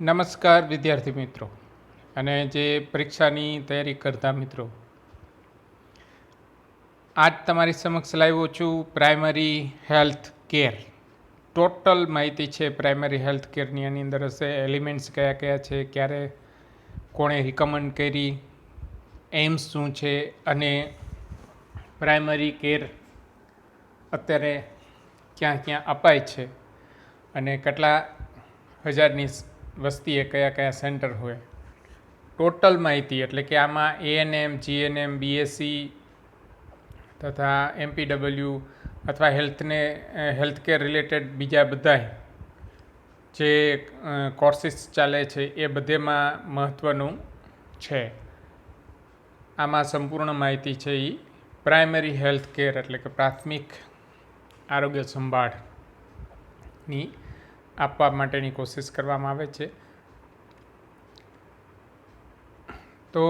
નમસ્કાર વિદ્યાર્થી મિત્રો અને જે પરીક્ષાની તૈયારી કરતા મિત્રો, આજ તમારી સમક્ષ લાવ્યો છું પ્રાઇમરી હેલ્થ કેર. ટોટલ માહિતી છે પ્રાઇમરી હેલ્થ કેરની આની અંદર હશે. એલિમેન્ટ્સ કયા કયા છે, ક્યારે કોણે રિકમેન્ડ કરી, એમ્સ શું છે અને પ્રાઇમરી કેર અત્યારે ક્યાં ક્યાં અપાય છે અને કેટલા હજારની વસ્તીએ કયા કયા સેન્ટર હોય. ટોટલ માહિતી એટલે કે આમાં એએનએમ, જીએનએમ, બીએસસી તથા એમપીડબલ્યુ અથવા હેલ્થકેર રિલેટેડ બીજા બધા જે કોર્સિસ ચાલે છે એ બધેમાં મહત્ત્વનું છે. આમાં સંપૂર્ણ માહિતી છે એ પ્રાઇમરી હેલ્થ કેર એટલે કે પ્રાથમિક આરોગ્ય સંભાળની આપવા માટેની કોશિશ કરવામાં આવે છે. તો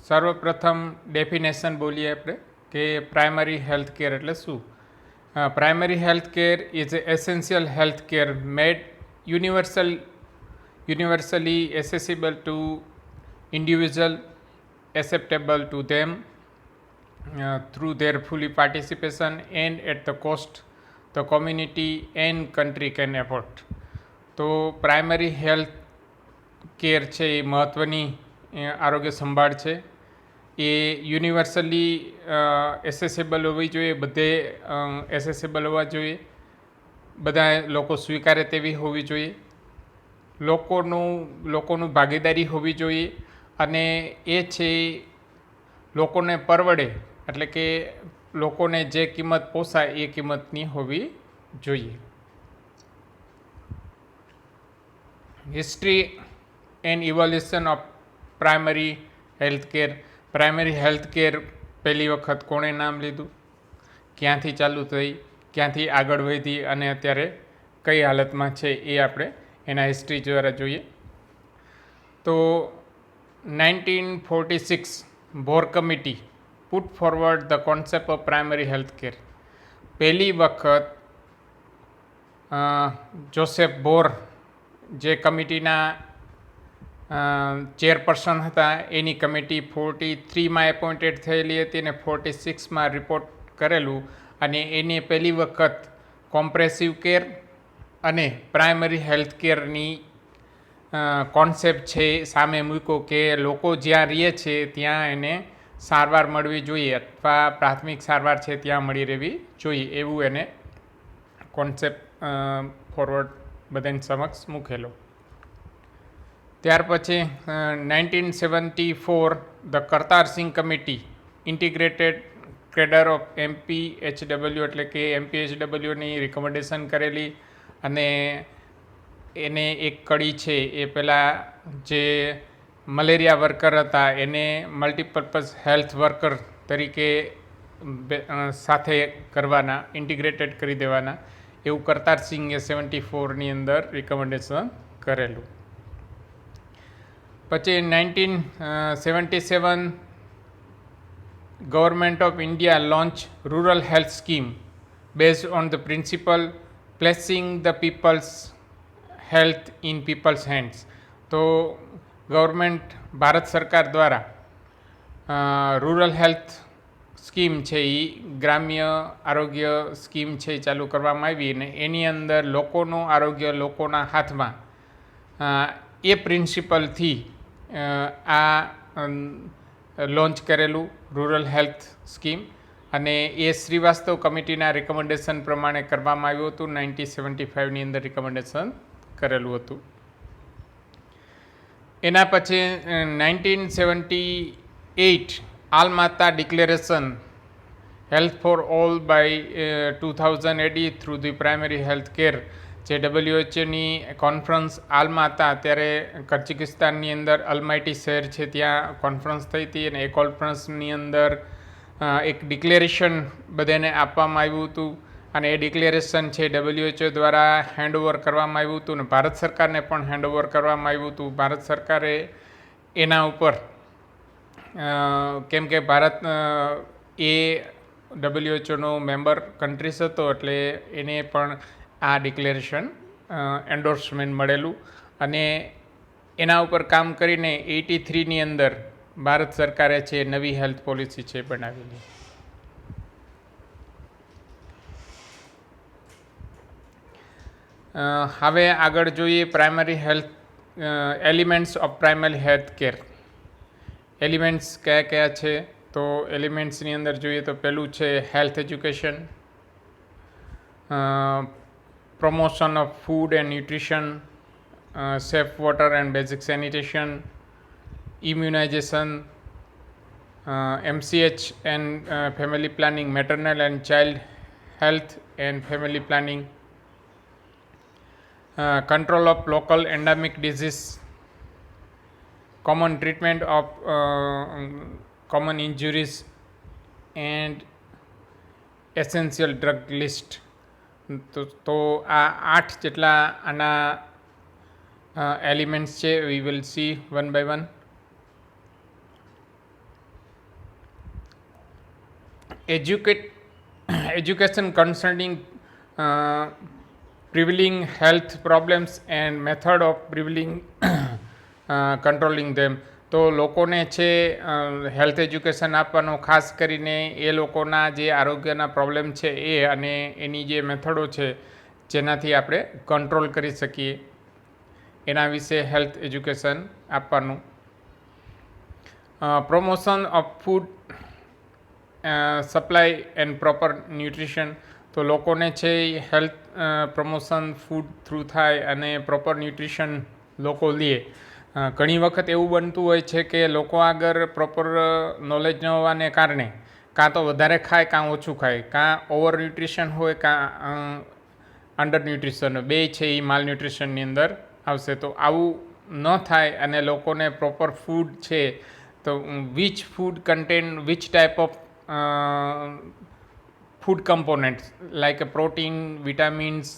સર્વપ્રથમ ડેફિનેશન બોલીએ આપણે કે પ્રાઇમરી હેલ્થ કેર એટલે શું. Primary health care is essential health care made universally accessible to individual, acceptable to them through their fully participation and at the cost the community and country can afford. તો primary health care છે એ મહત્ત્વની આરોગ્ય સંભાળ છે. એ universally એસેસેબલ હોવી જોઈએ, બધે એસેસેબલ હોવા જોઈએ, બધા લોકો સ્વીકારે તેવી હોવી જોઈએ, લોકોનું ભાગીદારી હોવી જોઈએ અને એ છે લોકોને પરવડે એટલે કે લોકોને જે કિંમત પોસાય એ કિંમતની હોવી જોઈએ. History and evolution of primary health care. Primary health care પહેલી વખત કોણે નામ લીધું, ક્યાંથી ચાલુ થઈ, ક્યાંથી આગળ વધી અને અત્યારે કઈ હાલતમાં છે એ આપણે એના હિસ્ટ્રી દ્વારા જોઈએ. તો 1946 Bhore committee put forward the concept of primary health care. પહેલી વખત જોસેફ બોર જે કમિટીના ચેરપર્સન હતા, એની કમિટી 43માં એપોઇન્ટેડ થયેલી હતી અને 46માં રિપોર્ટ કરેલું અને એને પહેલી વખત કોમ્પ્રેસિવ કેર અને પ્રાઇમરી હેલ્થ કેરની કોન્સેપ્ટ છે સામે મૂક્યો કે લોકો જ્યાં રહે છે ત્યાં એને સારવાર મળવી જોઈએ અથવા પ્રાથમિક સારવાર છે ત્યાં મળી રહેવી જોઈએ, એવું એને કોન્સેપ્ટ ફોરવર્ડ બધાની સમક્ષ મૂકેલો. ત્યાર પછી 1974 the Kartar Singh committee integrated cadre of MPHW એટલે કે એમપીએચડબલ્યુની રિકમેન્ડેશન કરેલી અને એને એક કડી છે એ પહેલાં જે મલેરિયા વર્કર હતા એને મલ્ટીપર્પઝ હેલ્થ વર્કર તરીકે સાથે કરવાના, ઇન્ટિગ્રેટેડ કરી દેવાના, એવું કરતાર સિંઘે 74ની અંદર રિકમેન્ડેશન કરેલું. પછી 1977 government of India launch rural health scheme based on the principle placing the people's health in people's hands. તો ગવર્મેન્ટ ભારત સરકાર દ્વારા રૂરલ હેલ્થ સ્કીમ છે એ ગ્રામ્ય આરોગ્ય સ્કીમ છે એ ચાલુ કરવામાં આવી અને એની અંદર લોકોનું આરોગ્ય લોકોના હાથમાં, એ પ્રિન્સિપલથી આ લોન્ચ કરેલું રૂરલ હેલ્થ સ્કીમ અને એ શ્રીવાસ્તવ કમિટીના રિકમેન્ડેશન પ્રમાણે કરવામાં આવ્યું હતું. 1975ની અંદર રિકમેન્ડેશન કરેલું હતું. એના પછી 1978 Alma Ata declaration health for all by 2000 AD through the primary health care, જે WHO કોન્ફરન્સ આલમાતા અત્યારે કઝાકિસ્તાનની અંદર અલમાટી શહેર છે ત્યાં કોન્ફરન્સ થઈ હતી અને એ કોન્ફરન્સની અંદર એક ડિક્લેરેશન બધાને આપવામાં આવ્યું હતું અને એ ડિક્લેરેશન છે WHO દ્વારા હેન્ડઓવર કરવામાં આવ્યું હતું અને ભારત સરકારને પણ હેન્ડઓવર કરવામાં આવ્યું હતું. ભારત સરકારે એના ઉપર કેમ કે ભારત એ WHO મેમ્બર કન્ટ્રીઝ હતો એટલે એને પણ આ ડિક્લેરેશન એન્ડોર્સમેન્ટ મળેલું અને એના ઉપર કામ કરીને 83ની અંદર ભારત સરકારે છે નવી હેલ્થ પોલિસી છે બનાવેલી. હવે આગળ જોઈએ primary health elements of primary health care. Elements કયા કયા છે? તો એલિમેન્ટ્સની અંદર જોઈએ તો પહેલું છે health education, promotion of food and nutrition, safe water and basic sanitation, immunization, MCH and family planning, maternal and child health and family planning, control of local endemic disease, common treatment of common injuries and essential drug list. તો આ 8 જેટલા આના elements છે. We will see one by one. Education concerning prevailing health problems and method of prevailing controlling them. તો લોકોને છે health education આપવાનું, ખાસ કરીને એ લોકોના જે આરોગ્યના પ્રોબ્લેમ છે એ અને એની જે મેથડો છે જેનાથી આપણે કંટ્રોલ કરી શકીએ એના વિશે હેલ્થ એજ્યુકેશન આપવાનું. Promotion of food supply and proper nutrition. તો લોકોને છે હેલ્થ પ્રમોશન ફૂડ થ્રુ થાય અને પ્રોપર ન્યુટ્રિશન લોકો લે. ઘણી વખત એવું બનતું હોય છે કે લોકો આગળ પ્રોપર નોલેજ ન હોવાને કારણે કાં તો વધારે ખાય કાં ઓછું ખાય, કાં ઓવર ન્યુટ્રિશન હોય કાં અંડર ન્યુટ્રિશન, બે છે એ માલ ન્યુટ્રિશનની અંદર આવશે. તો આવું ન થાય અને લોકોને પ્રોપર ફૂડ છે તો which food contain which type of food components like protein, vitamins,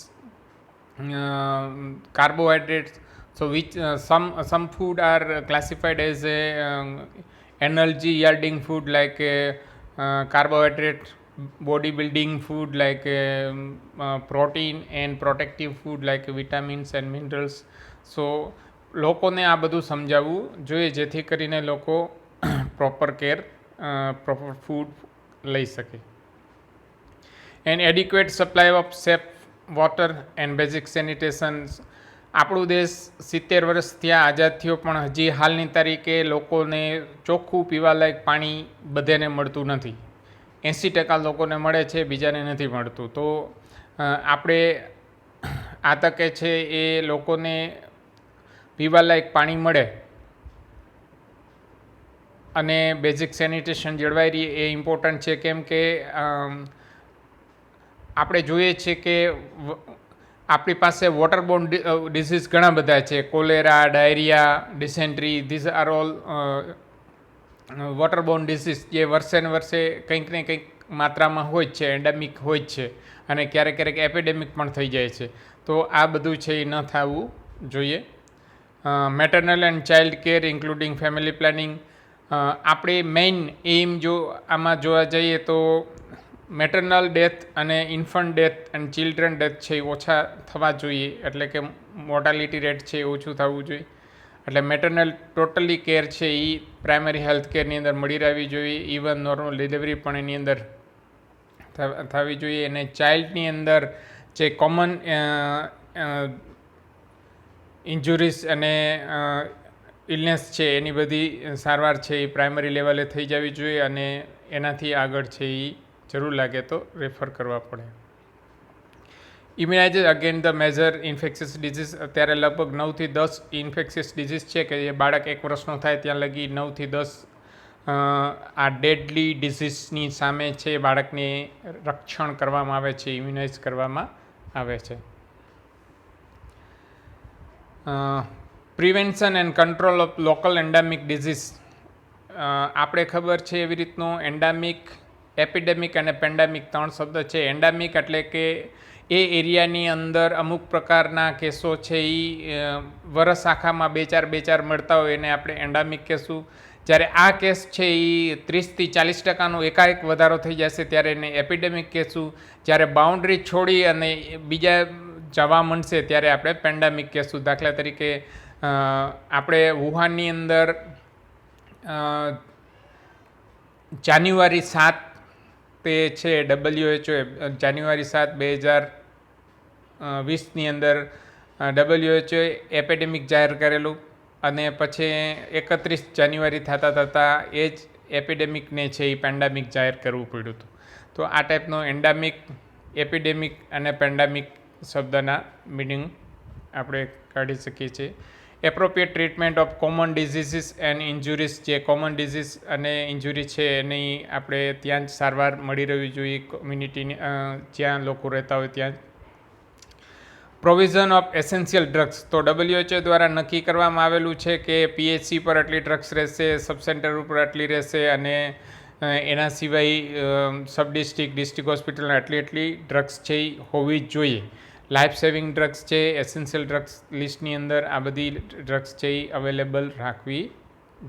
carbohydrates. So which some food are classified as a energy yielding food like carbohydrate, bodybuilding food like protein, and protective food like vitamins and minerals. So લોકોને આ બધું સમજાવવું જોઈએ જેથી કરીને લોકો proper care proper food લઈ શકે. And adequate supply of safe water and basic sanitation. આપણું દેશ 70 વર્ષ થયા આઝાદ થયો પણ હજી હાલની તારીખે લોકોને ચોખ્ખું પીવાલાયક પાણી બધાને મળતું નથી. 80% લોકોને મળે છે, બીજાને નથી મળતું. તો આપણે આ તકે છે એ લોકોને પીવાલાયક પાણી મળે અને બેઝિક સેનિટેશન જળવાઈ રહે એ ઇમ્પોર્ટન્ટ છે. કેમ કે આપણે જોઈએ છીએ કે આપણી પાસે વોટરબોર્ન ડિસીઝ ઘણા બધા છે. Cholera, diarrhoea, dysentery, these are all waterborne disease જે વર્ષે ને વર્ષે કંઈક ને કંઈક માત્રામાં હોય જ છે, એન્ડેમિક હોય જ છે અને ક્યારેક ક્યારેક એપિડેમિક પણ થઈ જાય છે. તો આ બધું છે એ ન થવું જોઈએ. Maternal and child care including family planning. આપણે મેઇન એઇમ જો આમાં જોવા જઈએ તો મેટરનલ ડેથ અને infant death and children death છે એ ઓછા થવા જોઈએ, એટલે કે મોર્ટાલિટી રેટ છે એ ઓછું થવું જોઈએ. એટલે મેટરનલ ટોટલી કેર છે એ પ્રાઇમરી હેલ્થ કેરની અંદર મળી રહેવી જોઈએ. ઇવન નોર્મલ ડિલિવરી પણ એની અંદર થવી જોઈએ. અને ચાઇલ્ડની અંદર જે કોમન ઇન્જુરીઝ અને ઇલનેસ છે એની બધી સારવાર છે એ પ્રાઇમરી લેવલે થઈ જવી જોઈએ અને એનાથી આગળ છે એ જરૂર લાગે તો રેફર કરવા પડે. Immunisation again the major infectious disease. અત્યારે લગભગ 9 થી 10 ઇન્ફેક્શિયસ ડિઝીઝ છે કે જે બાળક 1 વર્ષનો થાય ત્યાં લગી 9 થી 10 આ ડેડલી ડિઝીઝની સામે છે બાળકને રક્ષણ કરવામાં આવે છે, ઇમ્યુનાઇઝ કરવામાં આવે છે. Prevention and control of local endemic disease. આપણે ખબર છે એવી રીતનું એન્ડેમિક, એપિડેમિક અને પેન્ડેમિક 3 શબ્દ છે. એન્ડેમિક એટલે કે એ એરિયાની અંદર અમુક પ્રકારના કેસો છે એ વરસ આખામાં 2-4 મળતા હોય એને આપણે એન્ડેમિક કહેશું. જ્યારે આ કેસ છે એ 30 થી 40% એકાએક વધારો થઈ જશે ત્યારે એને એપિડેમિક કહેશું. જ્યારે બાઉન્ડ્રી છોડી અને બીજા જવા માંડશે ત્યારે આપણે પેન્ડેમિક કહેશું. દાખલા તરીકે આપણે વુહાનની અંદર જાન્યુઆરી 7 તે છે WHO જાન્યુઆરી 7, 2020ની અંદર WHO એપિડેમિક જાહેર કરેલું અને પછી 31 જાન્યુઆરી થતાં એ જ એપિડેમિકને છે એ પેન્ડેમિક જાહેર કરવું પડ્યું હતું. તો આ ટાઈપનો એન્ડામિક, એપિડેમિક અને પેન્ડેમિક શબ્દના મિનિંગ આપણે કાઢી શકીએ છીએ. Appropriate treatment of common diseases and injuries, જે કોમન ડિઝીઝ અને ઇન્જુરી છે એની આપણે ત્યાં જ સારવાર મળી રહેવી જોઈએ કોમ્યુનિટીની, જ્યાં લોકો રહેતા હોય ત્યાં જ. પ્રોવિઝન ઓફ એસેન્શિયલ ડ્રગ્સ, તો WHO દ્વારા નક્કી કરવામાં આવેલું છે કે PHC પર આટલી ડ્રગ્સ રહેશે, સબ સેન્ટર ઉપર આટલી રહેશે અને એના સિવાય સબ ડિસ્ટ્રિક્ટ હોસ્પિટલને આટલી ડ્રગ્સ છે એ હોવી જ જોઈએ. લાઈફ સેવિંગ ડ્રગ્સ છે, એસેન્શિયલ ડ્રગ્સ લિસ્ટની અંદર આ બધી ડ્રગ્સ છે એ અવેલેબલ રાખવી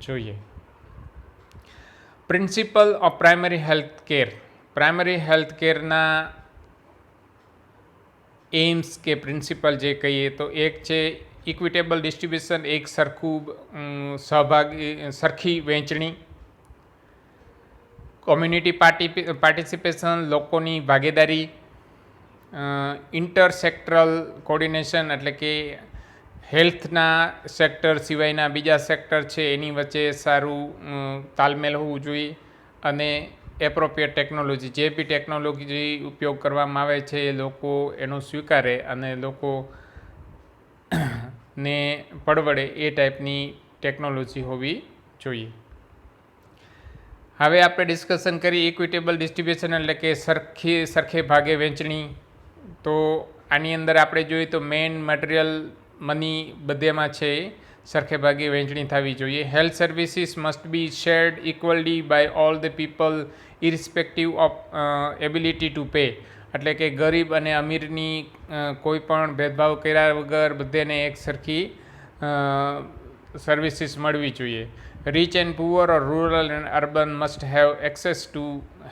જોઈએ. Principle of primary health care, primary health કેરના એમ્સ કે પ્રિન્સિપલ જે કહીએ તો એક છે ઇક્વિટેબલ ડિસ્ટ્રીબ્યુશન, એક સરખી વહેંચણી. કોમ્યુનિટી પાર્ટિસિપેશન, લોકોની ભાગીદારી. ઇન્ટરસેક્ટરલ કોર્ડિનેશન, એટલે કે હેલ્થના સેક્ટર સિવાયના બીજા સેક્ટર છે એની વચ્ચે સારું તાલમેલ હોવું જોઈએ. અને એપ્રોપ્રિએટ ટેકનોલોજી, જે બી ટેકનોલોજી ઉપયોગ કરવામાં આવે છે એ લોકો એનો સ્વીકારે અને લોકોને પરવડે એ ટાઈપની ટેકનોલોજી હોવી જોઈએ. હવે આપણે ડિસ્કશન કરીએ ઇક્વિટેબલ ડિસ્ટ્રીબ્યુશન, એટલે કે સરખે ભાગે વહેંચણી. તો આની અંદર આપણે જોઈએ તો મેઇન મટીરિયલ, મની બધેમાં છે સરખે ભાગે વહેંચણી થવી જોઈએ. Health services must be shared equally by all the people irrespective of ability to pay, એટલે કે ગરીબ અને અમીરની કોઈ પણ ભેદભાવ કર્યા વગર બધાને એક સરખી સર્વિસીસ મળવી જોઈએ. Rich and poor or rural and urban must have access to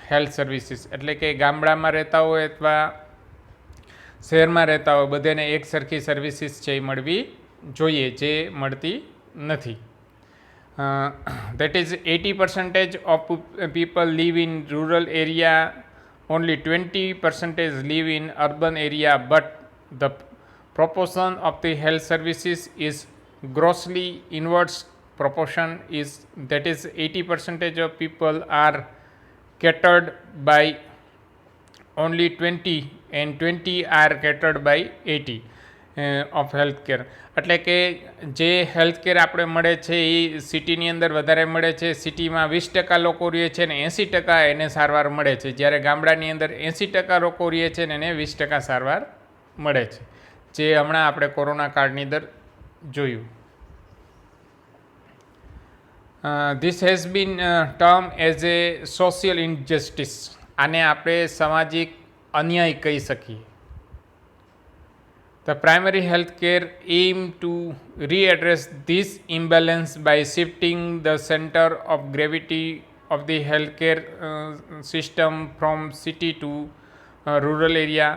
health services, એટલે કે ગામડામાં રહેતા હોય અથવા શહેરમાં રહેતા હોય બધાને એક સરખી સર્વિસીસ છે એ મળવી જોઈએ, જે મળતી નથી. That is 80% of people live in rural area, only 20% live in urban area, but the proportion of the health services is grossly inverse proportion, is that is 80% of people are catered by only 20 and 20 are catered by 80 of health care. એટલે કે જે health care આપણે મળે છે એ સિટીની અંદર વધારે મળે છે. સિટીમાં 20% લોકો રહે છે ને 80% એને સારવાર મળે છે, જ્યારે ગામડાની અંદર 80% લોકો રહે છે ને એને 20% સારવાર મળે છે, જે હમણાં આપણે કોરોના કાળની અંદર જોયું. This has been term as a social injustice, આને આપણે સામાજિક અન્યાય કહી શકીએ. The primary health care aim to readdress this imbalance by shifting the center of gravity of the healthcare system from city to rural area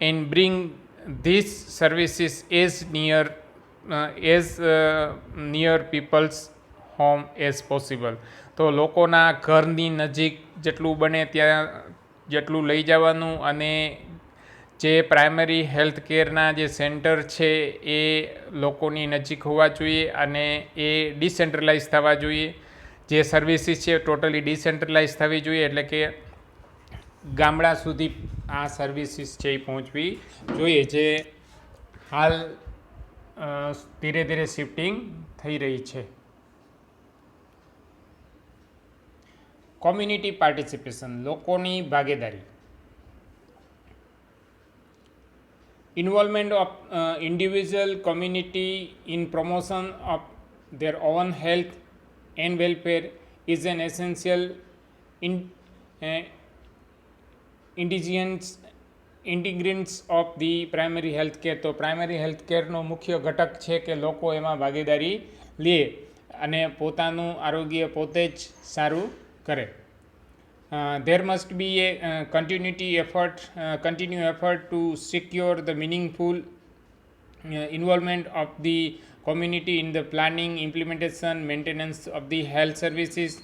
and bring these services as near people's home as possible. તો લોકોના ઘરની નજીક જેટલું બને ત્યાં જેટલું લઈ જવાનું અને જે પ્રાઇમરી હેલ્થ કેરના જે સેન્ટર છે એ લોકોની નજીક હોવા જોઈએ અને એ ડિસેન્ટ્રલાઇઝ થવા જોઈએ. જે સર્વિસીસ છે ટોટલી ડિસેન્ટ્રલાઇઝ થવી જોઈએ, એટલે કે ગામડા સુધી આ સર્વિસીસ છે એ પહોંચવી જોઈએ, જે હાલ ધીરે ધીરે શિફ્ટિંગ થઈ રહી છે. કોમ્યુનિટી પાર્ટિસિપેશન, લોકોની ભાગીદારી. Involvement of individual community in promotion of their own health and welfare is an essential integrants of the primary health care. તો પ્રાઇમરી હેલ્થ કેરનો મુખ્ય ઘટક છે કે લોકો એમાં ભાગીદારી લે અને પોતાનું આરોગ્ય પોતે જ સારું કરે. There must be a continue effort to secure the meaningful involvement of the community in the planning, implementation, maintenance of the health services.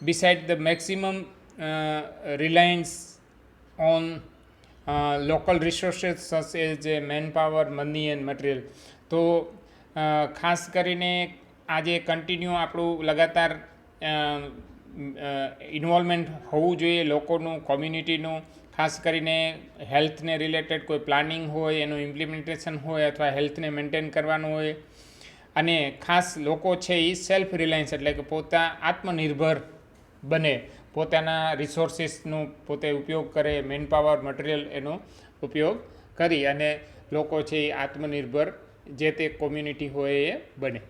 Besides the maximum reliance on local resources such as manpower, money and material. તો ખાસ કરીને આજે continue આપણું લગાતાર involvement હોવું જોઈએ લોકોનું, કોમ્યુનિટીનું, ખાસ કરીને હેલ્થને રિલેટેડ કોઈ પ્લાનિંગ હોય, એનું ઇમ્પ્લિમેન્ટેશન હોય અથવા હેલ્થને મેન્ટેન કરવાનું હોય. અને ખાસ લોકો છે એ સેલ્ફ રિલાયન્સ એટલે કે પોતા આત્મનિર્ભર બને, પોતાના રિસોર્સિસનું પોતે ઉપયોગ કરે, મેનપાવર, મટીરિયલ એનો ઉપયોગ કરી અને લોકો છે એ આત્મનિર્ભર જે તે કોમ્યુનિટી હોય એ બને.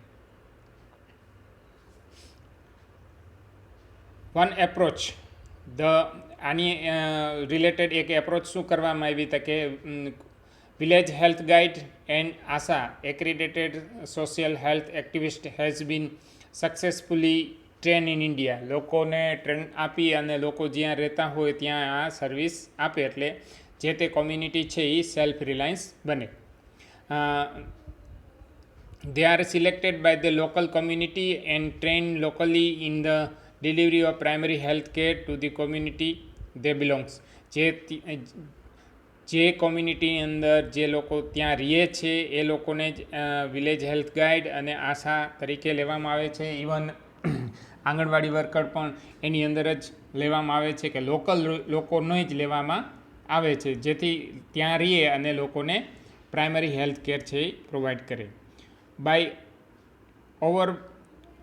વન એપ્રોચ આની રિલેટેડ એક એપ્રોચ શું કરવામાં આવી હતા કે village health guide and Asha accredited social health activist has been successfully train in India. લોકોને ટ્રેન આપી અને લોકો જ્યાં રહેતા હોય ત્યાં આ સર્વિસ આપે એટલે જે તે કોમ્યુનિટી છે એ સેલ્ફ રિલાયન્સ બને. They are selected by the local community and trained locally in the delivery of primary health care to the community they belongs. જે કોમ્યુનિટીની અંદર જે લોકો ત્યાં રહે છે એ લોકોને જ વિલેજ હેલ્થ ગાઈડ અને આશા તરીકે લેવામાં આવે છે. ઇવન આંગણવાડી વર્કર પણ એની અંદર જ લેવામાં આવે છે કે લોકલ લોકોને જ લેવામાં આવે છે, જેથી ત્યાં રહીએ અને લોકોને પ્રાઇમરી હેલ્થ કેર છે એ પ્રોવાઈડ કરે. By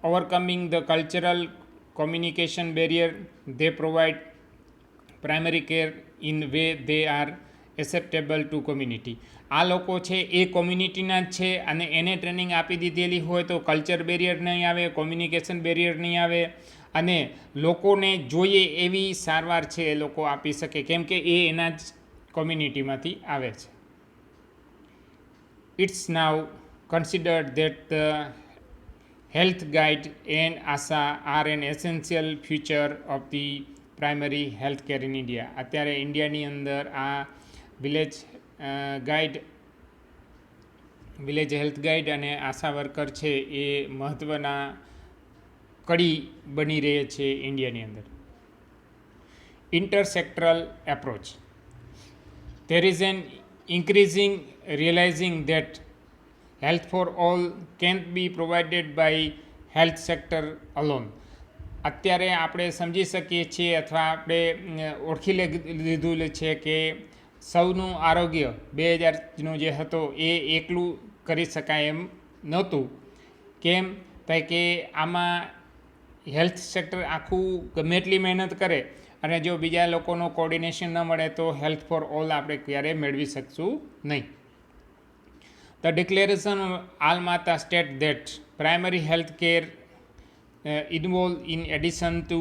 overcoming the cultural communication barrier, they provide primary care in way they are acceptable to community. આ લોકો છે એ કોમ્યુનિટીના જ છે અને એને ટ્રેનિંગ આપી દીધેલી હોય તો કલ્ચર બેરિયર નહીં આવે, કોમ્યુનિકેશન બેરિયર નહીં આવે અને લોકોને જોઈએ એવી સારવાર છે એ લોકો આપી શકે, કેમ કે એ એના જ કોમ્યુનિટીમાંથી આવે છે. It's now considered that the health guide and ASHA are an essential feature of the primary health care in India. અત્યારે ઇન્ડિયાની અંદર આ વિલેજ હેલ્થ ગાઈડ અને આશા વર્કર છે એ મહત્ત્વના કડી બની રહે છે ઇન્ડિયાની અંદર. Intersectoral approach. There is an increasing realizing that health for all can't be provided by health sector alone. અત્યારે આપણે સમજી શકીએ છીએ અથવા આપણે ઓળખી લીધું છે કે સૌનું આરોગ્ય 2000નું જે હતો એ એકલું કરી શકાય એમ નહોતું. કેમ? કે આમાં હેલ્થ સેક્ટર આખું ગમે એટલી મહેનત કરે અને જો બીજા લોકોનું કોર્ડિનેશન ન મળે તો હેલ્થ ફોર ઓલ આપણે ક્યારેય મેળવી શકશું નહીં. The declaration of Almata states that primary health care involves, in addition to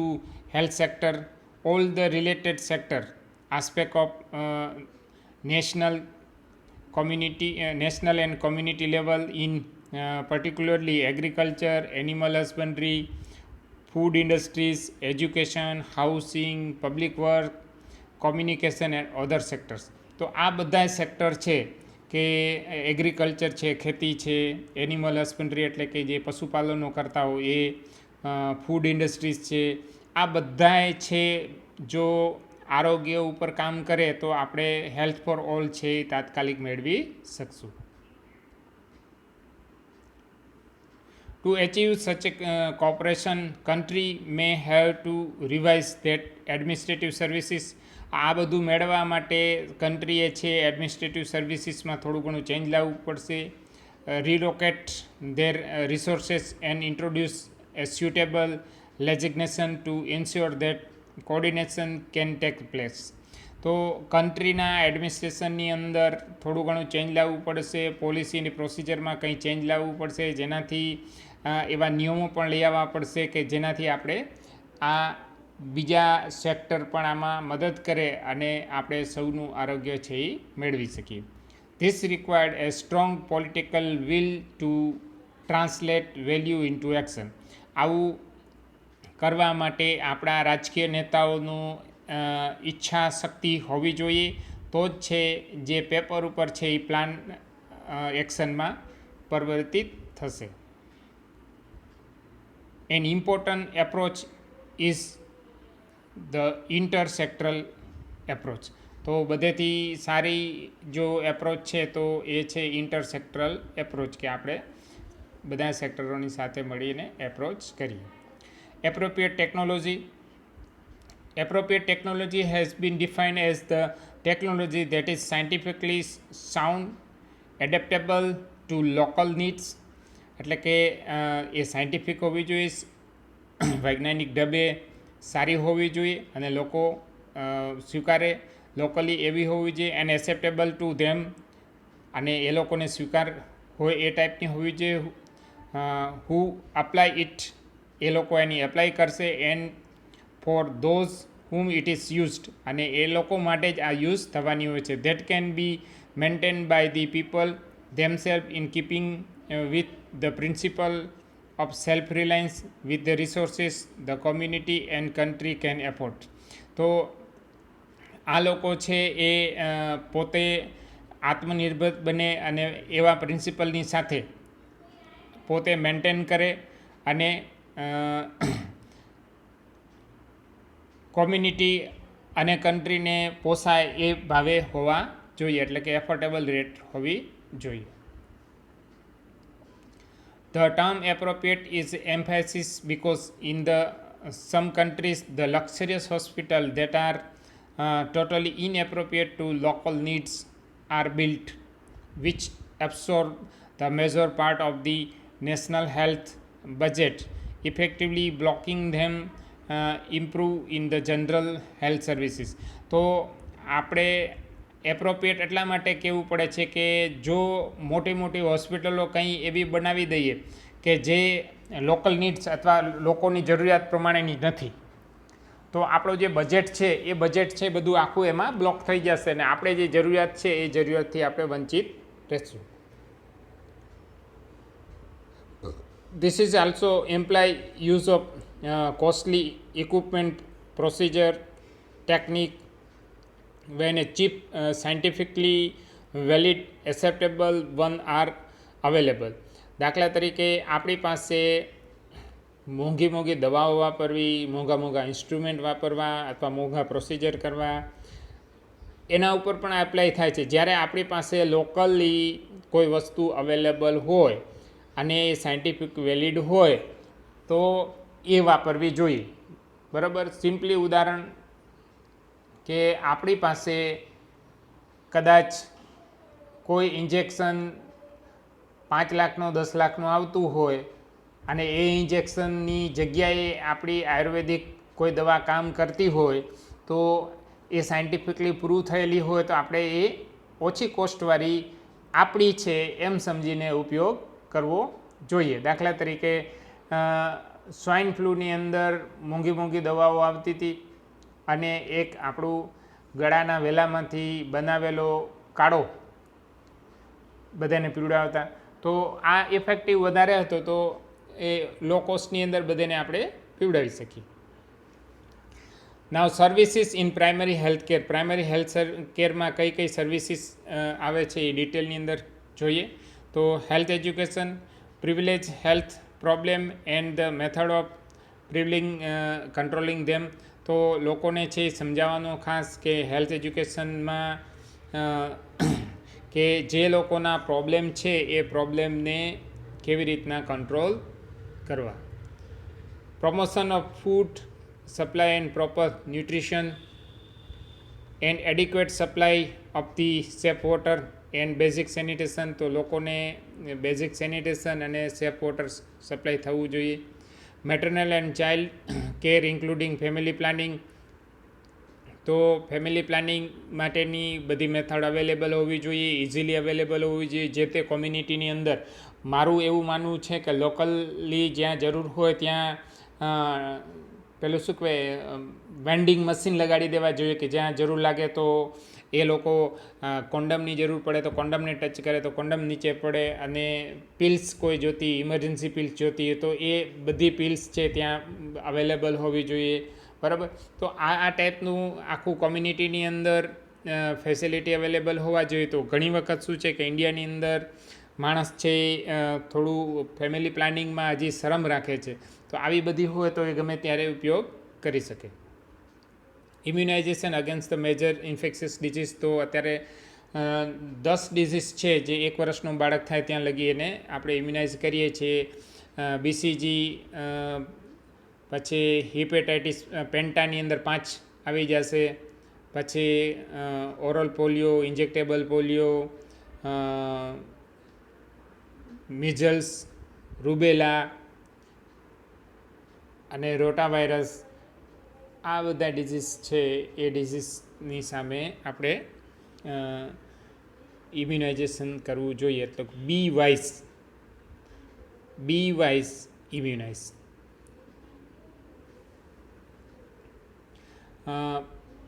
health sector, all the related sector aspect of national and community level in particularly agriculture, animal husbandry, food industries, education, housing, public work, communication and other sectors. તો આ બધા sector છે કે agriculture છે, ખેતી છે, animal હસ્બન્ડરી એટલે કે જે પશુપાલનો કરતા હોય એ, ફૂડ ઇન્ડસ્ટ્રીઝ છે, આ બધાય છે જો આરોગ્ય ઉપર કામ કરે તો આપણે હેલ્થ ફોર ઓલ છે એ તાત્કાલિક મેળવી શકશું. To achieve such a cooperation, country may have to revise that administrative services. આ બધું મેળવવા માટે કન્ટ્રીએ છે એડમિનિસ્ટ્રેટિવ સર્વિસીસમાં થોડું ઘણું ચેન્જ લાવવું પડશે. Relocate their resources and introduce a suitable legislation to ensure that coordination can take place. તો કન્ટ્રીના એડમિનિસ્ટ્રેશનની અંદર થોડું ઘણું ચેન્જ લાવવું પડશે, પોલિસીની પ્રોસિજરમાં કંઈ ચેન્જ લાવવું પડશે, જેનાથી એવા નિયમો પણ લઈ આવવા પડશે કે જેનાથી આપણે આ બીજા સેક્ટર પણ આમાં મદદ કરે અને આપણે સૌનું આરોગ્ય છે એ મેળવી શકીએ. This required A strong political will two translate value into action. આવું કરવા માટે આપણા રાજકીય નેતાઓનું ઈચ્છા શક્તિ હોવી જોઈએ, તો જ છે જે પેપર ઉપર છે એ પ્લાન એક્શનમાં પરિવર્તિત થશે. An important approach is the intersectoral approach. તો બધેથી સારી જો એપ્રોચ છે તો એ છે ઇન્ટરસેક્ટરલ એપ્રોચ, કે આપણે બધા સેક્ટરોની સાથે મળીને એપ્રોચ કરીએ. Appropriate technology. Appropriate technology has been defined as the technology that is scientifically sound, adaptable to local needs. એટલે કે એ સાયન્ટિફિક હોવી જોઈએ, વૈજ્ઞાનિક ઢબે સારી હોવી જોઈએ અને લોકો સ્વીકારે લોકલી એવી હોવી જોઈએ, એન્ડ એક્સેપ્ટેબલ ટુ ધેમ, અને એ લોકોને સ્વીકાર હોય એ ટાઈપની હોવી જોઈએ. હુ અપ્લાય ઇટ, એ લોકો એની એપ્લાય કરશે, and four those whom it is used, અને એ લોકો માટે જ આ યુઝ થવાની હોય છે. That can be maintain by the people themselves in keeping with the principle of self-reliance with the resources the community and country can afford. તો આ લોકો છે એ પોતે આત્મનિર્ભર બને અને એવા પ્રિન્સિપલની સાથે પોતે મેન્ટેન કરે અને કોમ્યુનિટી અને કન્ટ્રીને પોસાય એ ભાવે હોવા જોઈએ, એટલે કે એફોર્ડેબલ રેટ હોવી જોઈએ. The term appropriate is emphasized because in the some countries the luxurious hospitals that are totally inappropriate to local needs are built, which absorb the major part of the national health budget, effectively blocking them improve in the general health services. તો આપણે appropriate એટલા માટે કહેવું પડે છે કે જો મોટી મોટી હોસ્પિટલો કંઈ એવી બનાવી દઈએ કે જે લોકલ નીડ્સ અથવા લોકોની જરૂરિયાત પ્રમાણેની નથી, તો આપણો જે બજેટ છે એ બજેટ છે બધું આખું એમાં બ્લોક થઈ જશે અને આપણે જે જરૂરિયાત છે એ જરૂરિયાતથી આપણે વંચિત રહેશું. This is also imply use of costly equipment, procedure, technique when a cheap, scientifically valid, acceptable one are available. દાખલા તરીકે આપણી પાસે મોંઘી મોંઘી દવાઓ વાપરવી, મોંઘા મોંઘા ઇન્સ્ટ્રુમેન્ટ વાપરવા અથવા મોંઘા પ્રોસિજર કરવા, એના ઉપર પણ એપ્લાય થાય છે. જ્યારે આપણી પાસે લોકલી કોઈ વસ્તુ અવેલેબલ હોય અને એ સાયન્ટિફિક વેલિડ હોય તો એ વાપરવી જોઈએ. બરાબર. સિમ્પલી ઉદાહરણ કે આપણી પાસે કદાચ કોઈ ઇન્જેક્શન 5 લાખનો 10 લાખનું આવતું હોય અને એ ઇન્જેક્શનની જગ્યાએ આપણી આયુર્વેદિક કોઈ દવા કામ કરતી હોય તો એ સાયન્ટિફિકલી પ્રૂવ થયેલી હોય તો આપણે એ ઓછી કોસ્ટવાળી આપણી છે એમ સમજીને ઉપયોગ કરવો જોઈએ. દાખલા તરીકે સ્વાઇન ફ્લૂની અંદર મોંઘી મોંઘી દવાઓ આવતી હતી અને એક આપણું ગળાના વેલામાંથી બનાવેલો કાળો બધાને પીવડાવતા, તો આ ઇફેક્ટિવ વધારે હતો તો એ લો કોસ્ટની અંદર બધાને આપણે પીવડાવી શકીએ. Now services in primary health care. Primary health કેરમાં કઈ કઈ સર્વિસીસ આવે છે એ ડિટેલની અંદર જોઈએ. તો health education, prevailing health problem and the method of prevailing controlling them. તો લોકોને છે સમજાવવાનો ખાસ કે હેલ્થ એજ્યુકેશનમાં કે જે લોકોના પ્રોબ્લેમ છે એ પ્રોબ્લેમને કેવી રીતના કંટ્રોલ કરવા. Promotion of food supply and proper nutrition and adequate supply of the safe water and basic sanitation. તો લોકોને બેઝિક સેનિટેશન અને સેફ વોટર સપ્લાય થવું જોઈએ. Maternal and child care including family planning. તો ફેમિલી પ્લાનિંગ માટેની બધી method available હોવી જોઈએ, ઇઝીલી અવેલેબલ હોવી જોઈએ જે તે કોમ્યુનિટીની અંદર. મારું એવું માનવું છે કે લોકલી જ્યાં જરૂર હોય ત્યાં પેલું શું કહેવાય વેન્ડિંગ મશીન લગાડી દેવા જોઈએ કે જ્યાં જરૂર લાગે તો એ લોકો કોન્ડમની જરૂર પડે તો કોન્ડમને ટચ કરે તો કોન્ડમ નીચે પડે, અને પિલ્સ કોઈ જોતી ઇમરજન્સી પિલ્સ જોતી હોય તો એ બધી પિલ્સ છે ત્યાં અવેલેબલ હોવી જોઈએ. બરાબર. તો આ ટાઈપનું આખું કોમ્યુનિટીની અંદર ફેસિલિટી અવેલેબલ હોવા જોઈએ. તો ઘણી વખત શું છે કે ઇન્ડિયાની અંદર માણસ છે થોડું ફેમિલી પ્લાનિંગમાં હજી શરમ રાખે છે. તો આવી બધી હોય તો એ ગમે ત્યારે ઉપયોગ કરી શકે. Immunisation against the major infectious disease. તો અત્યારે 10 ડિઝીઝ છે જે 1 વર્ષનું બાળક થાય ત્યાં લગી એને આપણે ઇમ્યુનાઇઝ કરીએ છીએ. બીસીજી, પછી હિપેટાઇટિસ, પેન્ટાની અંદર 5 આવી જશે. પછી oral polio, injectable polio, measles, rubella અને રોટાવાયરસ. આ બધા ડિઝીઝ છે એ ડિઝીઝની સામે આપણે ઇમ્યુનાઇઝેશન કરવું જોઈએ. એટલે be wise immunise.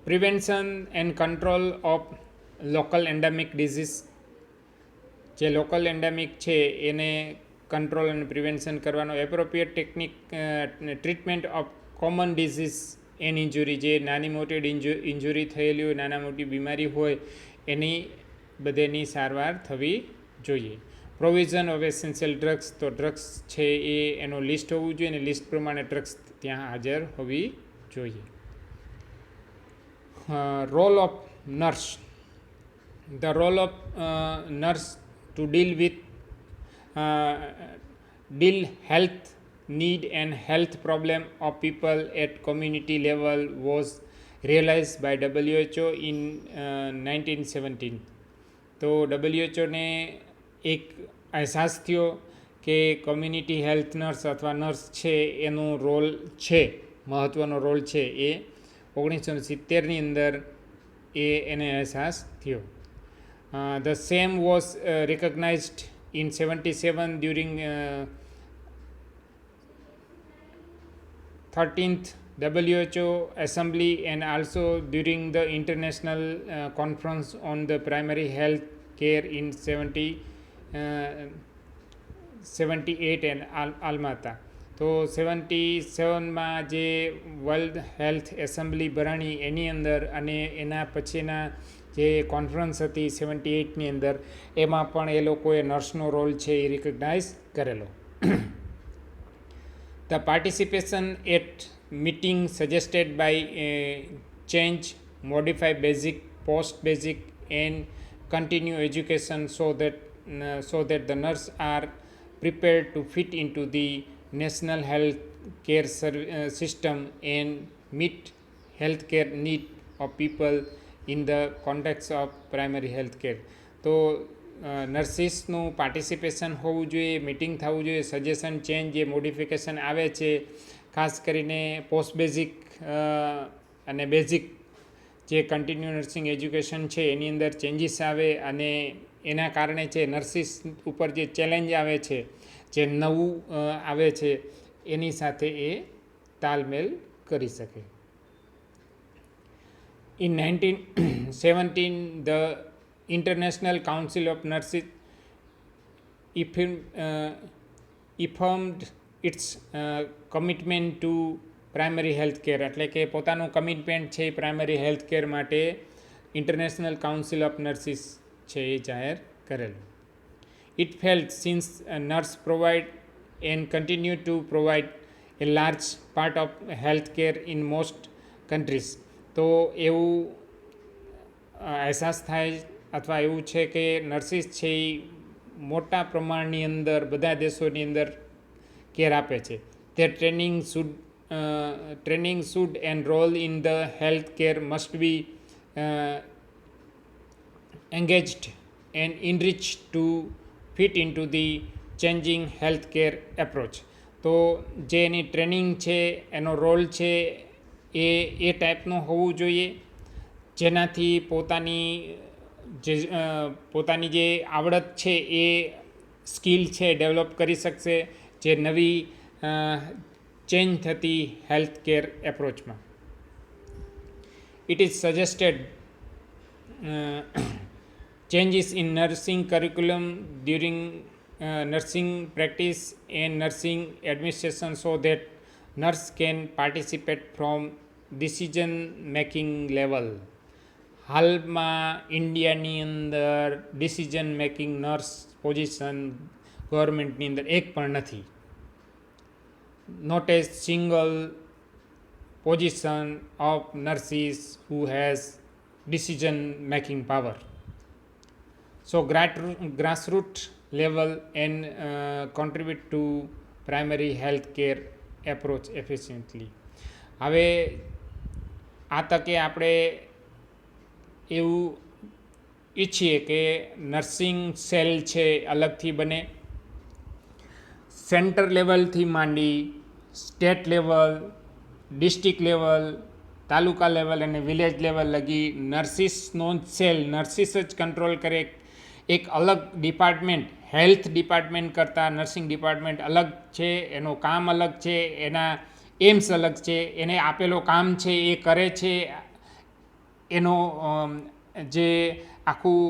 Prevention and control of local endemic disease. જે લોકલ એન્ડેમિક છે એને કંટ્રોલ અને પ્રિવેન્શન કરવાનો. Appropriate technique treatment of common disease and injury. જે નાની મોટી ઇન્જુરી થયેલી હોય, નાના મોટી બીમારી હોય એની બધેની સારવાર થવી જોઈએ. Provision of essential drugs. તો ડ્રગ્સ છે એ એનું લિસ્ટ હોવું જોઈએ અને લિસ્ટ પ્રમાણે ડ્રગ્સ ત્યાં હાજર હોવી જોઈએ. Role of nurse. The role of nurse to deal health need and health problem of people at community level was realized by WHO in 1917. તો WHO ને એક અહેસાસ થયો કે કોમ્યુનિટી હેલ્થ નર્સ અથવા નર્સ છે એનો રોલ છે, મહત્ત્વનો રોલ છે એ 1970ની અંદર એને અહેસાસ થયો. The same was recognized in 77 during 13th WHO Assembly and also during the International Conference on the Primary Health Care in 78 and Almata. તો 77માં જે વર્લ્ડ હેલ્થ એસેમ્બલી ભરાણી એની અંદર અને એના પછીના જે કોન્ફરન્સ હતી 78ની અંદર એમાં પણ એ લોકોએ નર્સનો રોલ છે એ રિકગ્નાઇઝ કરેલો. The participation at meeting suggested by change, modify basic, post basic and continue education so that the nurse are prepared to fit into the national health care system and meet healthcare need of people in the context of primary health care. તો નર્સિસનું participation હોવું જોઈએ, meeting થવું જોઈએ, suggestion, change, જે modification આવે છે ખાસ કરીને પોસ્ટ બેઝિક અને બેઝિક જે કન્ટિન્યુ નર્સિંગ એજ્યુકેશન છે એની અંદર ચેન્જીસ આવે અને એના કારણે છે નર્સિસ ઉપર જે ચેલેન્જ આવે છે, જે નવું આવે છે એની સાથે એ તાલમેલ કરી શકે. In 1917, the International Council of Nurses affirmed its commitment to primary health care. એટલે કે પોતાનું કમિટમેન્ટ છે પ્રાઇમરી હેલ્થ કેર માટે ઇન્ટરનેશનલ કાઉન્સિલ ઓફ નર્સિસ છે એ જાહેર કરેલું. It felt since nurse provide and continue to provide a large part of healthcare in most countries. તો એવું અહેસાસ થાય અથવા એવું છે કે નર્સિસ છે એ મોટા પ્રમાણની અંદર બધા દેશોની અંદર કેર આપે છે. તે training should and role in the health care must be engaged and enriched to fit into the changing healthcare approach. તો જે એની ટ્રેનિંગ છે, એનો રોલ છે એ ટાઈપનું હોવું જોઈએ જેનાથી પોતાની જે આવડત છે એ સ્કિલ છે ડેવલપ કરી શકશે જે નવી ચેન્જ થતી હેલ્થ કેર એપ્રોચમાં. It is suggested changes in nursing curriculum during nursing practice and nursing administration so that nurse can participate from decision making level. હાલમાં ઇન્ડિયાની અંદર ડિસિઝન મેકિંગ નર્સ પોઝિશન ગવર્મેન્ટની અંદર એક પણ નથી. Not a single position of nurses who has decision making power. So grassroots level and contribute to primary health care approach efficiently. હવે આ તકે આપણે એવું ઈચ્છીએ કે નર્સિંગ સેલ છે અલગથી બને, સેન્ટર લેવલથી માંડી સ્ટેટ લેવલ, ડિસ્ટ્રિક્ટ લેવલ, તાલુકા લેવલ અને વિલેજ લેવલ લગી નર્સિસનો સેલ, નર્સિસ જ કંટ્રોલ કરે. એક અલગ ડિપાર્ટમેન્ટ, હેલ્થ ડિપાર્ટમેન્ટ કરતાં નર્સિંગ ડિપાર્ટમેન્ટ અલગ છે, એનું કામ અલગ છે, એના એમ્સ અલગ છે, એને આપેલો કામ છે એ કરે છે. એનો જે આખું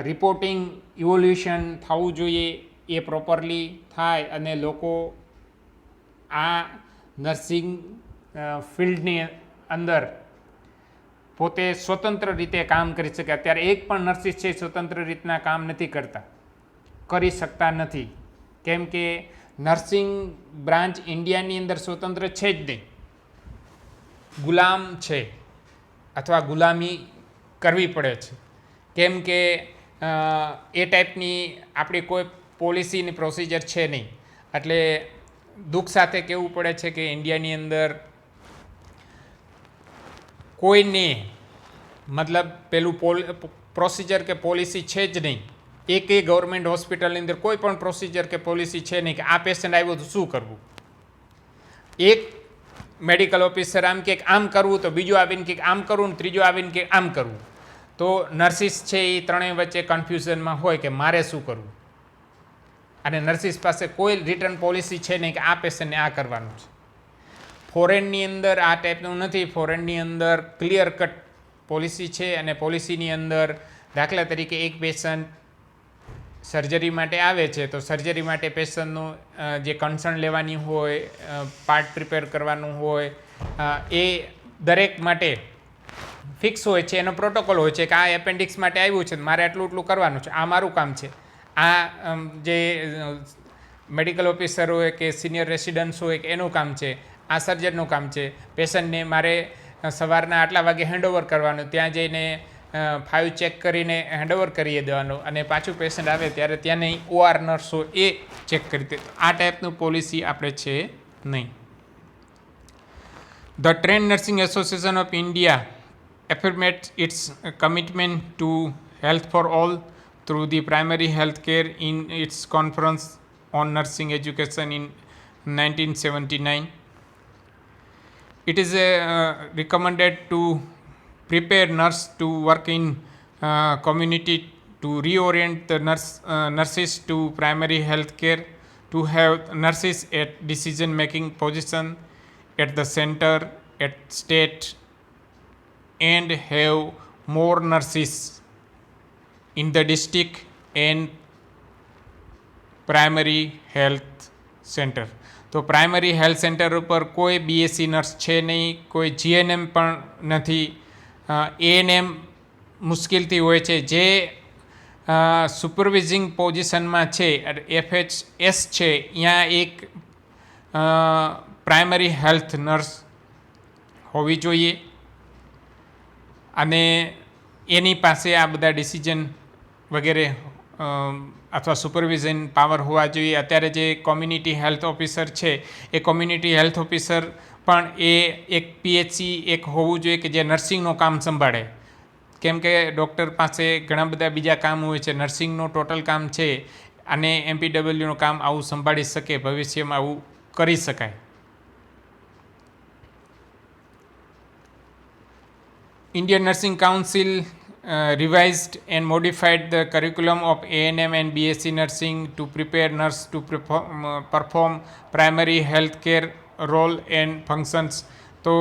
રિપોર્ટિંગ ઇવોલ્યુશન થવું જોઈએ એ પ્રોપરલી થાય અને લોકો આ નર્સિંગ ફિલ્ડની અંદર પોતે સ્વતંત્ર રીતે કામ કરી શકે. અત્યારે એક પણ નર્સિસ છે સ્વતંત્ર રીતના કામ નથી કરતા, કરી શકતા નથી. કેમ કે નર્સિંગ બ્રાન્ચ ઇન્ડિયાની અંદર સ્વતંત્ર છે જ નહીં, ગુલામ છે અથવા ગુલામી કરવી પડે છે. કેમ કે એ ટાઈપની આપણી કોઈ પોલિસીની પ્રોસિજર છે નહીં. એટલે દુઃખ સાથે કહેવું પડે છે કે ઇન્ડિયાની અંદર કોઈને મતલબ પેલું પ્રોસિજર કે પોલિસી છે જ નહીં. એક ગવર્મેન્ટ હોસ્પિટલની અંદર કોઈ પણ પ્રોસિજર કે પોલિસી છે નહીં કે આ પેશન્ટ આવ્યો તો શું કરવું. એક મેડિકલ ઓફિસર આમ કે આમ કરવું તો બીજું આવીને કે આમ કરવું, ત્રીજું આવીને કે આમ કરવું. તો નર્સિસ છે એ ત્રણેય વચ્ચે કન્ફ્યુઝનમાં હોય કે મારે શું કરવું. અને નર્સિસ પાસે કોઈ રિટર્ન પોલિસી છે નહીં કે આ પેશન્ટને આ કરવાનું છે. ફોરેનની અંદર આ ટાઈપનું નથી. ફોરેનની અંદર ક્લિયર કટ પોલિસી છે અને પોલિસીની અંદર દાખલા તરીકે એક પેશન્ટ સર્જરી માટે આવે છે તો સર્જરી માટે પેશન્ટનું જે કન્સર્ન લેવાની હોય, પાર્ટ પ્રિપેર કરવાનું હોય, એ દરેક માટે ફિક્સ હોય છે. એનો પ્રોટોકોલ હોય છે કે આ એપેન્ડિક્સ માટે આવ્યું છે, મારે આટલું એટલું કરવાનું છે, આ મારું કામ છે. આ જે મેડિકલ ઓફિસર હોય કે સિનિયર રેસિડન્સ હોય કે એનું કામ છે, આ સર્જનનું કામ છે. પેશન્ટને મારે સવારના આટલા વાગે હેન્ડઓવર કરવાનું, ત્યાં જઈને ફાઇવ ચેક કરીને હેન્ડઓવર કરી દેવાનું અને પાછું પેશન્ટ આવે ત્યારે ત્યાંની OR નર્સો એ ચેક કરી દે. આ ટાઈપનું પોલિસી આપણે છે નહીં. The Trained Nursing Association of India affirmates its commitment to health for all through the primary health care in its conference on nursing education in 1979. It is recommended to prepare nurse to work in community, to reorient the nurses to primary health care, to have nurses at decision making position at the center, at state, and have more nurses in the district and primary health center. તો primary health centre ઉપર કોઈ BSc nurse છે નહીં, કોઈ GNM પણ નથી. ANM મુશ્કેલથી હોય છે. જે સુપરવિઝિંગ પોઝિશનમાં છે, FHS છે, ત્યાં એક પ્રાઇમરી હેલ્થ નર્સ હોવી જોઈએ અને એની પાસે આ બધા ડિસિઝન વગેરે અથવા સુપરવિઝન પાવર હોવા જોઈએ. અત્યારે જે કોમ્યુનિટી હેલ્થ ઓફિસર છે એ કોમ્યુનિટી હેલ્થ ઓફિસર પણ એ એક PHC એક હોવું જોઈએ કે જે નર્સિંગનું કામ સંભાળે. કેમ કે ડૉક્ટર પાસે ઘણા બધા બીજા કામ હોય છે, નર્સિંગનું ટોટલ કામ છે અને MPWનું કામ આવું સંભાળી શકે, ભવિષ્યમાં આવું કરી શકાય. Indian Nursing Council revised and modified the curriculum of ANM and BSc nursing to prepare nurse to perform primary health care role and functions. તો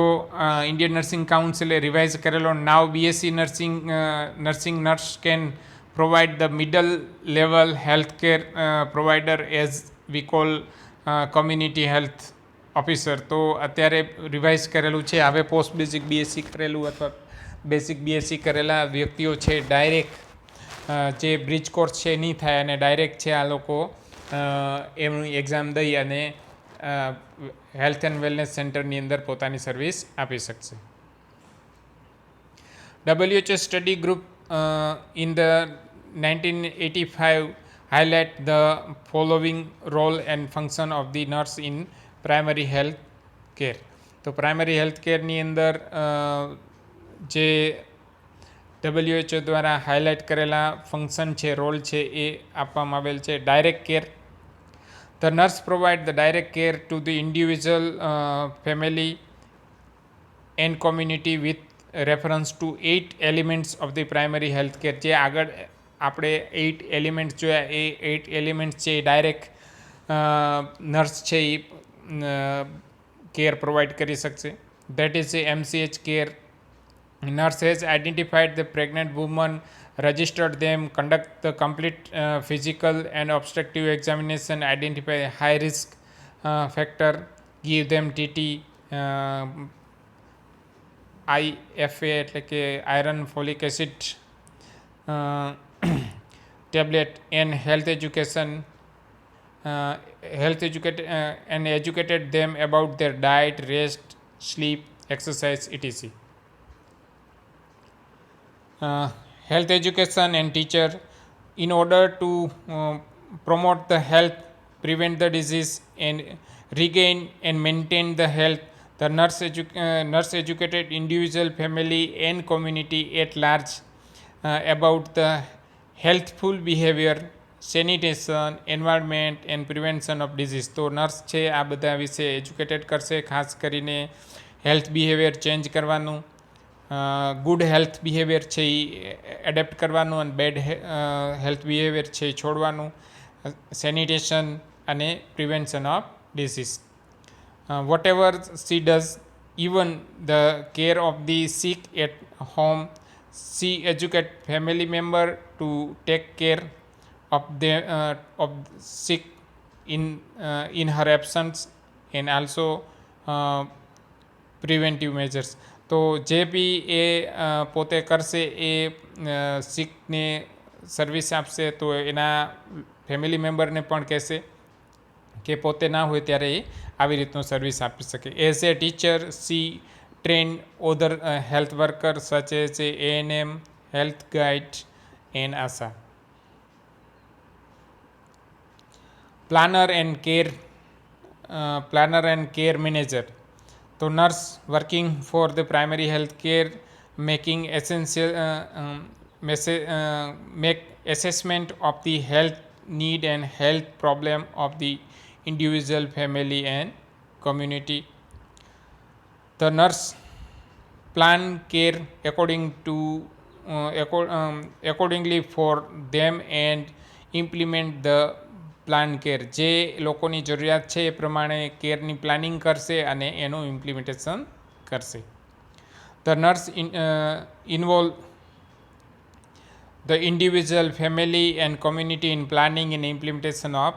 ઇન્ડિયન નર્સિંગ કાઉન્સિલે રિવાઇઝ કરેલો. નાવ BSc nursing nurse can provide the middle level health care provider as we call community health officer. તો અત્યારે revise કરેલું છે. હવે post basic BSc કરેલું અથવા basic BSc કરેલા વ્યક્તિઓ છે ડાયરેક્ટ જે બ્રિજ કોર્સ છે નહીં થાય અને ડાયરેક્ટ છે આ લોકો એમની એક્ઝામ દઈ અને હેલ્થ એન્ડ વેલનેસ સેન્ટરની અંદર પોતાની સર્વિસ આપી શકશે. WHO study group in the 1985 highlight the following role and function of the nurse in primary health care. તો પ્રાઇમરી હેલ્થ કેરની અંદર જે WHO દ્વારા હાઇલાઇટ કરેલા ફંક્શન છે, રોલ છે એ આપવામાં આવેલ છે. Direct care. The nurse provide the direct care to the individual, family and community with reference to 8 elements of the primary health care. જે આગળ આપણે 8 એલિમેન્ટ્સ જોયા એ 8 એલિમેન્ટ્સ છે એ ડાયરેક્ટ નર્સ છે એ કેર પ્રોવાઈડ કરી શકશે. That is MCH care. Nurse has identified the pregnant woman, registered them, conduct the complete physical and obstetric examination, identify high risk factor, give them TT, IFA એટલે કે iron folic acid tablet, and health education, and educated them about their diet, rest, sleep, exercise, etc. Health education and teacher. In order to promote the health, prevent the disease, and regain and maintain the health, the nurse educated individual, family, and community at large about the healthful behavior, sanitation, environment, and prevention of disease. તો nurse છે આ બધા વિશે educated કરશે, ખાસ કરીને health behaviour change કરવાનું, good health behaviour છે એ એડેપ્ટ કરવાનું અને બેડ હેલ્થ બિહેવિયર છે એ છોડવાનું, સેનિટેશન અને prevention of disease. Whatever she does, even the care of the sick at home, she educate family member to take care of the sick in her absence, and also preventive measures. તો જે બી એ પોતે કરશે એ સિકને service આપશે તો એના family મેમ્બરને પણ કહેશે કે પોતે ના હોય ત્યારે એ આવી રીતનું સર્વિસ આપી શકે. As a teacher she train other health workers such as ANM, health guide, and ASA. Planner and care manager. So nurse working for the primary health care, making essential make assessment of the health need and health problem of the individual, family, and community. The nurse plan care accordingly for them and implement the plan care. જે લોકોની જરૂરિયાત છે એ પ્રમાણે કેરની planning કરશે અને એનું implementation કરશે. The nurse involve the individual, family, and community in planning and implementation of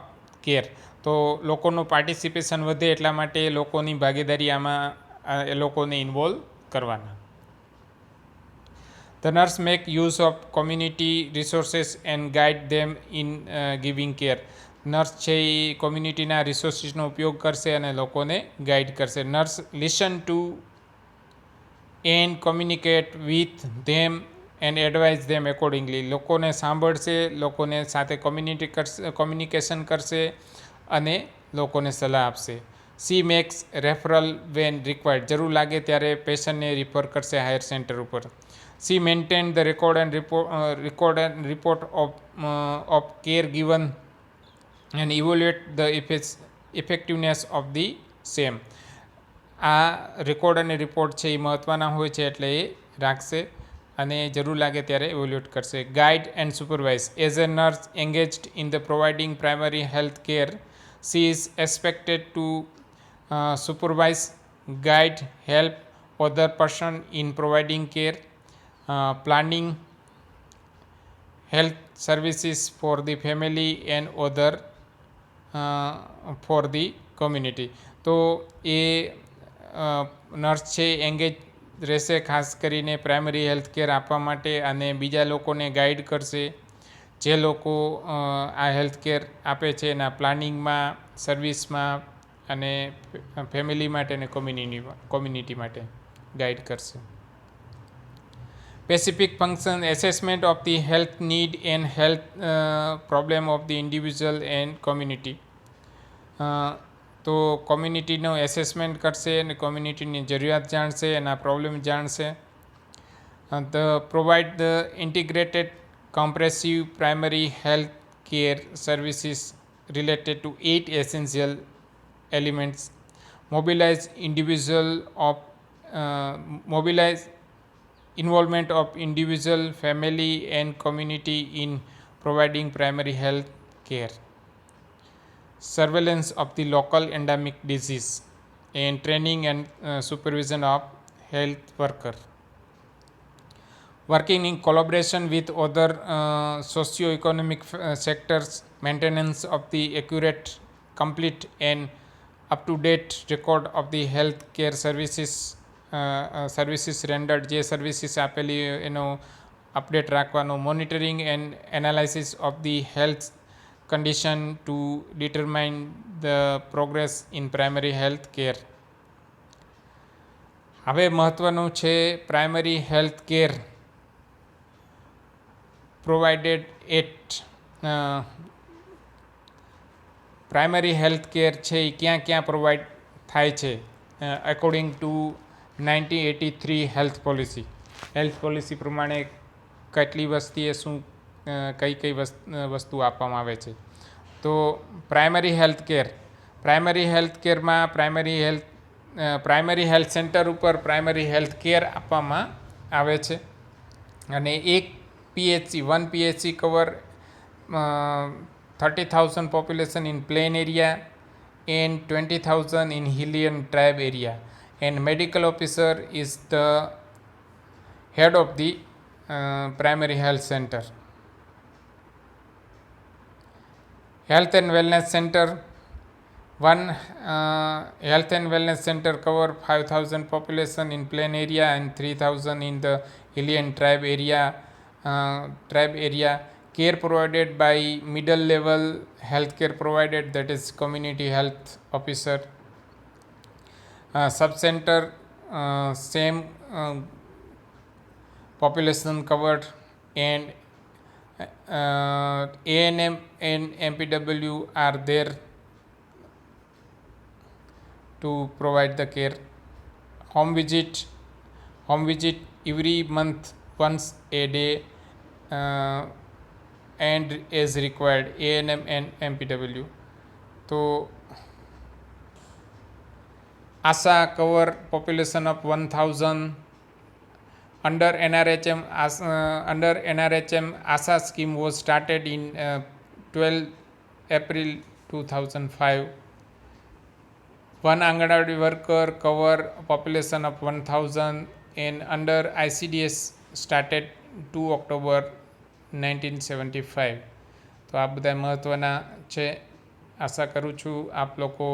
care. તો લોકોનું પાર્ટિસિપેશન વધે એટલા માટે લોકોની ભાગીદારી આમાં એ લોકોને ઇન્વોલ્વ કરવાના. The nurse make use of community resources and guide them in giving care. Nurse છે એ કોમ્યુનિટીના રિસોર્સિસનો ઉપયોગ કરશે અને લોકોને ગાઈડ કરશે. Nurse listen to and communicate with them and advise them accordingly. લોકોને સાંભળશે, લોકોને સાથે કોમ્યુનિકેશન કરશે અને લોકોને સલાહ આપશે. She makes referral when required. જરૂર લાગે ત્યારે પેશન્ટને રિફર કરશે હાયર સેન્ટર ઉપર. She maintain the record and report of care given and evaluate the effectiveness of the same. આ રેકોર્ડ અને રિપોર્ટ છે એ મહત્ત્વના હોય છે એટલે એ રાખશે અને જરૂર લાગે ત્યારે ઇવોલ્યુએટ કરશે. Guide and supervise. As a nurse engaged in the providing primary health care, she is expected to supervise, guide, help other person in providing care, planning health services for the family and other for the community. તો એ nurse છે engage રહેશે ખાસ કરીને primary health care આપવા માટે, અને બીજા લોકોને ગાઈડ કરશે જે લોકો આ હેલ્થ કેર આપે છે એના પ્લાનિંગમાં, સર્વિસમાં અને ફેમિલી માટે અને કોમ્યુનિટી માટે ગાઈડ કરશે. Specific function assessment of the health need and health problem of the individual and community. તો કોમ્યુનિટીનો એસેસમેન્ટ કરશે અને કોમ્યુનિટીની જરૂરિયાત જાણશે, એના પ્રોબ્લેમ જાણશે. Provide the integrated compressive primary health care services related to 8 essential elements. Mobilize involvement of individual, family and community in providing primary health care. Surveillance of the local endemic disease and training and supervision of health worker. Working in collaboration with other socio-economic sectors, maintenance of the accurate, complete and up-to-date record of the health care services rendered, જે services આપેલી એનો update રાખવાનો. Monitoring and analysis of the health condition to determine the progress in primary health care. હવે મહત્વનું છે primary health care provided at. Primary health care છે એ ક્યાં ક્યાં પ્રોવાઈડ થાય છે according to 1983 health policy. Health policy પ્રમાણે કેટલી વસ્તીએ શું કઈ કઈ વસ્તુ આપવામાં આવે છે. તો પ્રાઇમરી હેલ્થ કેરમાં પ્રાઇમરી હેલ્થ સેન્ટર ઉપર પ્રાઇમરી હેલ્થ કેર આપવામાં આવે છે. અને એક PHC 1 PHC cover 30,000 population in plain area and 20,000 in hilly and tribe area, and medical officer is the head of the primary health center. Health and wellness center. One health and wellness center cover 5,000 population in plain area and 3,000 in the hilly and tribe area. Care provided by middle level healthcare provided, that is community health officer. Sub center, same population covered, and ANM and MPW are there to provide the care. Home visit every month, once a day, and as required, ANM and MPW. તો ASA cover population of 1,000. Under NRHM ASA scheme was started in 12 April 2005. One Anganwadi worker cover population of 1,000, and under ICDS started 2 October 1975. તો આ બધા મહત્ત્વના છે. આશા કરું છું આપ લોકો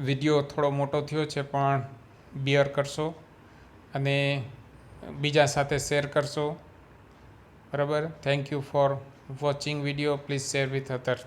વિડીયો થોડો મોટો થયો છે પણ બિયર કરશો અને બીજા સાથે શેર કરશો. બરાબર. Thank you for watching video. Please share with other.